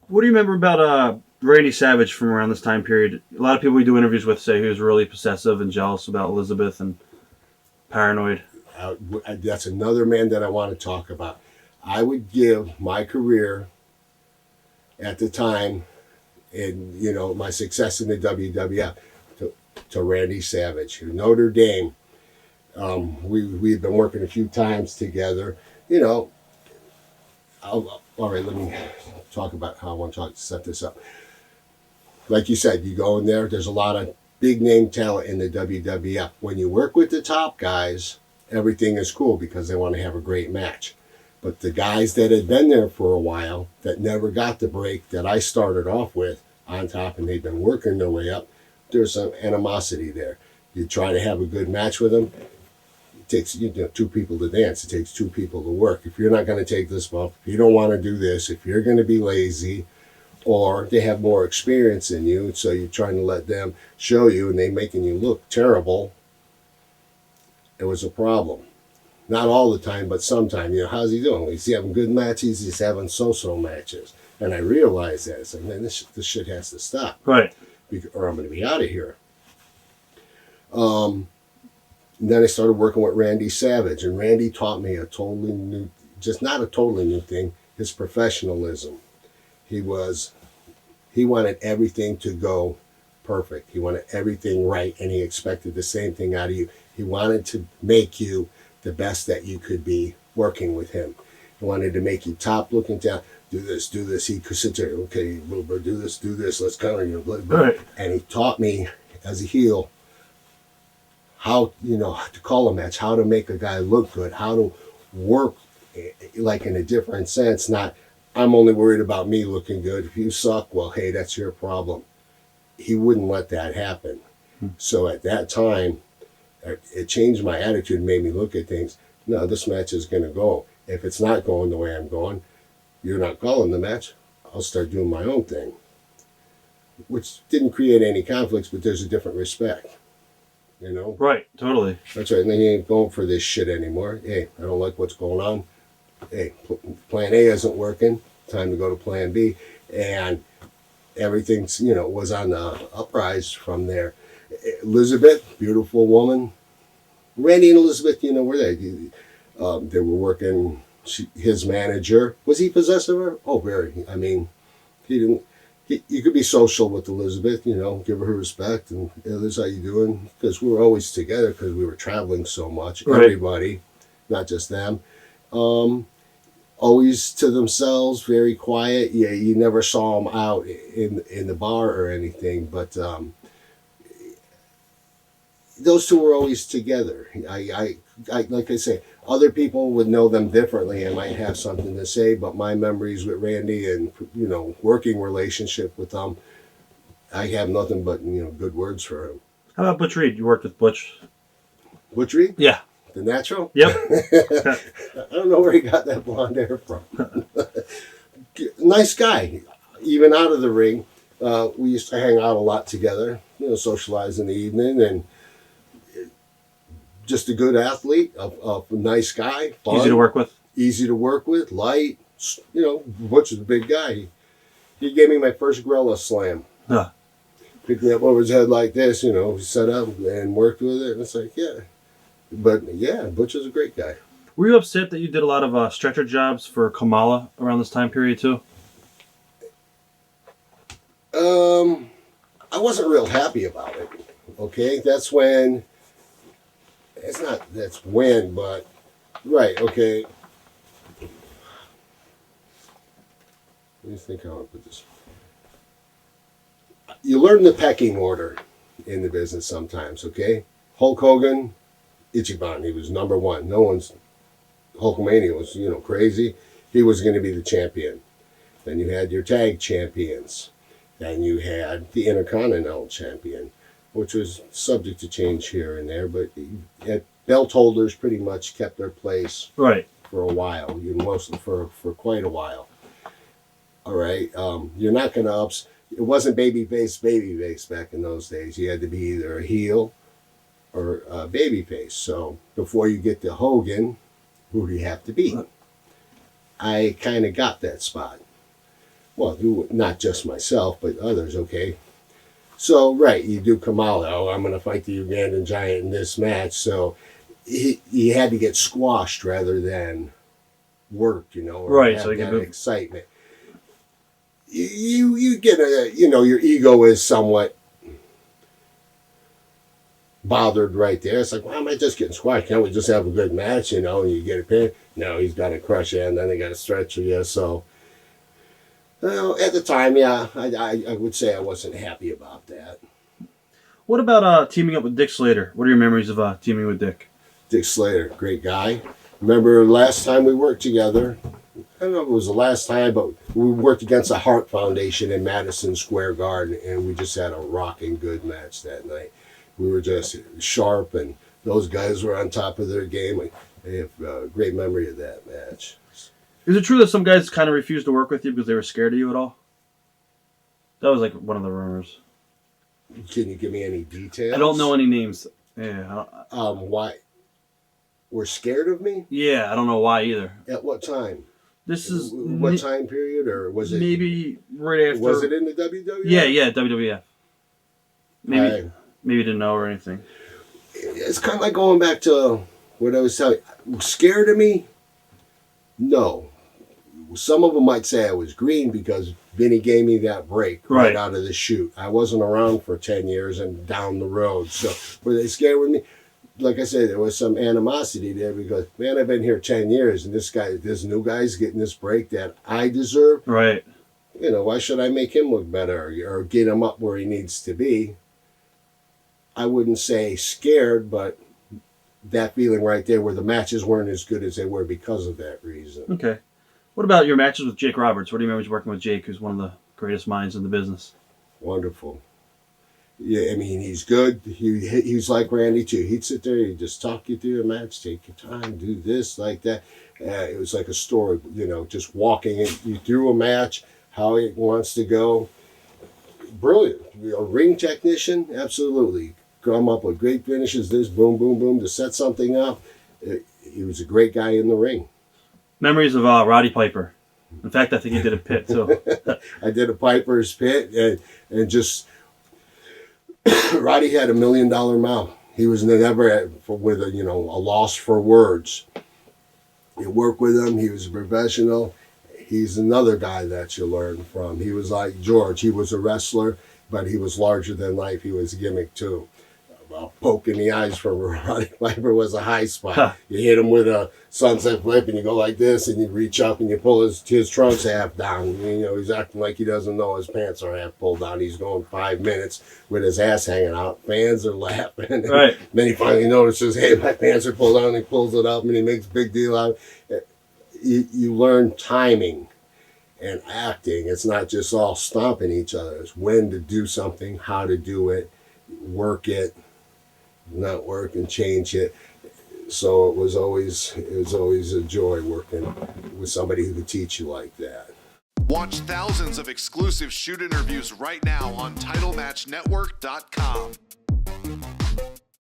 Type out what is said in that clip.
What do you remember about Randy Savage from around this time period? A lot of people we do interviews with say he was really possessive and jealous about Elizabeth and paranoid. That's another man that I want to talk about. I would give my career at the time and, my success in the WWF to Randy Savage, who Notre Dame. We've been working a few times together. All right, let me talk about how I want to set this up. Like you said, you go in there, there's a lot of big name talent in the WWF. When you work with the top guys, everything is cool because they want to have a great match. But the guys that had been there for a while, that never got the break that I started off with on top, and they've been working their way up, there's some animosity there. You try to have a good match with them, it takes two people to dance. It takes two people to work. If you're not going to take this bump, if you don't want to do this, if you're going to be lazy, or they have more experience than you, so you're trying to let them show you, and they making you look terrible, it was a problem. Not all the time, but sometimes. How's he doing? He's having good matches. He's having so-so matches. And I realized that. It's like, man, this shit has to stop. Right. Or I'm going to be out of here. And then I started working with Randy Savage. And Randy taught me a totally new, just not a totally new thing, his professionalism. He wanted everything to go perfect. He wanted everything right, and he expected the same thing out of you. He wanted to make you the best that you could be working with him. He wanted to make you top looking down. Do this, do this. He could sit there, okay, Wilbur, do this, let's counter you. Right. And he taught me as a heel how, to call a match, how to make a guy look good, how to work like in a different sense, not I'm only worried about me looking good. If you suck, well, hey, that's your problem. He wouldn't let that happen. So at that time, it changed my attitude and made me look at things. No, this match is going to go. If it's not going the way I'm going, you're not calling the match. I'll start doing my own thing. Which didn't create any conflicts, but there's a different respect. Right, totally. That's right. And then you ain't going for this shit anymore. Hey, I don't like what's going on. Hey, plan A isn't working. Time to go to plan B. And everything's, was on the uprise from there. Elizabeth, beautiful woman. Randy and Elizabeth, were they? They were working, his manager. Was he possessive of her? Oh, very. I mean, he didn't. You could be social with Elizabeth, give her respect, and Liz, how you doing? Because we were always together because we were traveling so much. Right. Everybody, not just them. Always to themselves, very quiet. Yeah, you never saw them out in the bar or anything, but those two were always together. I like I say, other people would know them differently and might have something to say, but my memories with Randy and working relationship with them, I have nothing but good words for him. How about Butch Reed? You worked with Butch. Butch Reed? Yeah. The natural? Yep. I don't know where he got that blonde hair from. Nice guy. Even out of the ring, we used to hang out a lot together, socialize in the evening, and just a good athlete, a nice guy. Fun, easy to work with? Easy to work with, light. Butch is a big guy. He gave me my first gorilla slam. Huh. Picked me up over his head like this, set up and worked with it. And it's like, yeah. But yeah, Butch is a great guy. Were you upset that you did a lot of stretcher jobs for Kamala around this time period too? I wasn't real happy about it. Okay, that's when. That's when, but right. Okay. Let me think how I put this. You learn the pecking order in the business sometimes. Okay, Hulk Hogan. Ichiban, he was number one. No one's Hulkamania was, crazy. He was going to be the champion. Then you had your tag champions. Then you had the Intercontinental champion, which was subject to change here and there, but belt holders pretty much kept their place right for a while, mostly for quite a while. All right, you're not going to it wasn't babyface back in those days. You had to be either a heel or a babyface. So before you get to Hogan, who do you have to beat? I kind of got that spot. Well, not just myself, but others, okay? So, right, you do Kamala. Oh, I'm going to fight the Ugandan giant in this match. So he had to get squashed rather than worked, or Right, have so he can that move. excitement. You get your ego is somewhat bothered right there. It's like, why am I just getting squashed? Can't we just have a good match, and you get a pin? No, he's got to crush you, and then they got to stretch you. So, well, at the time, yeah, I would say I wasn't happy about that. What about teaming up with Dick Slater? What are your memories of teaming with Dick? Dick Slater, great guy. Remember last time we worked together? I don't know if it was the last time, but we worked against the Hart Foundation in Madison Square Garden, and we just had a rocking good match that night. We were just sharp, and those guys were on top of their game. I have a great memory of that match. Is it true that some guys kind of refused to work with you because they were scared of you at all? That was like one of the rumors. Can you give me any details? I don't know any names. Yeah. Why? Were scared of me? Yeah, I don't know why either. At what time? This is what time period, or was it maybe right after? Was it in the WWF? Yeah, WWF. Maybe didn't know or anything. It's kind of like going back to what I was telling you. Scared of me? No. Some of them might say I was green because Vinny gave me that break right out of the chute. I wasn't around for 10 years and down the road. So were they scared with me? Like I said, there was some animosity there because, man, I've been here 10 years and this new guy's getting this break that I deserve. Right. Why should I make him look better or get him up where he needs to be? I wouldn't say scared, but that feeling right there where the matches weren't as good as they were because of that reason. Okay. What about your matches with Jake Roberts? What do you remember working with Jake, who's one of the greatest minds in the business? Wonderful. Yeah, I mean, he's good. He's like Randy, too. He'd sit there, he'd just talk you through a match, take your time, do this, like that. It was like a story, just walking you through a match, how it wants to go. Brilliant. A ring technician, absolutely. Come up with great finishes, this, boom, boom, boom, to set something up. He was a great guy in the ring. Memories of Roddy Piper. In fact, I think he did a pit, too. I did a Piper's pit, and just... Roddy had $1 million mouth. He was never with a loss for words. You work with him. He was a professional. He's another guy that you learn from. He was like George. He was a wrestler, but he was larger than life. He was a gimmick too. A poke in the eyes from Roddy Piper was a high spot. Huh. You hit him with a sunset flip and you go like this and you reach up and you pull his trunks half down. He's acting like he doesn't know his pants are half pulled down. He's going 5 minutes with his ass hanging out. Fans are laughing. Right. Then he finally notices, hey, my pants are pulled down. And he pulls it up and he makes a big deal out of it. You learn timing and acting. It's not just all stomping each other. It's when to do something, how to do it, work it, not work and change it. So it was always a joy working with somebody who could teach you like that. Watch thousands of exclusive shoot interviews right now on TitleMatchNetwork.com.